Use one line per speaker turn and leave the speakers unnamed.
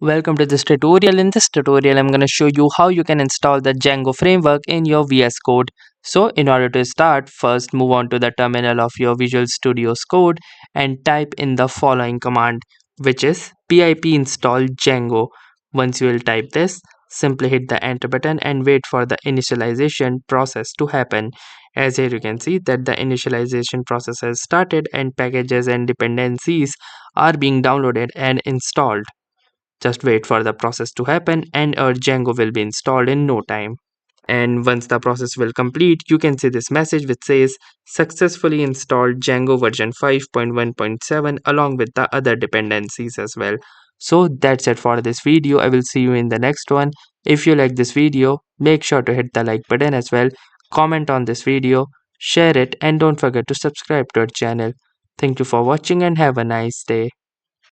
Welcome to this tutorial. In this tutorial, I'm going to show you how you can install the Django framework in your VS Code. So in order to start, first move on to the terminal of your Visual Studio's code and type in the following command, which is pip install Django. Once you will type this, simply hit the enter button and wait for the initialization process to happen. As here you can see that the initialization process has started and packages and dependencies are being downloaded and installed. Just wait for the process to happen and our Django will be installed in no time. And once the process will complete, you can see this message which says successfully installed Django version 5.1.7 along with the other dependencies as well. So that's it for this video. I will see you in the next one. If you like this video, make sure to hit the like button as well. Comment on this video, share it, and don't forget to subscribe to our channel. Thank you for watching and have a nice day.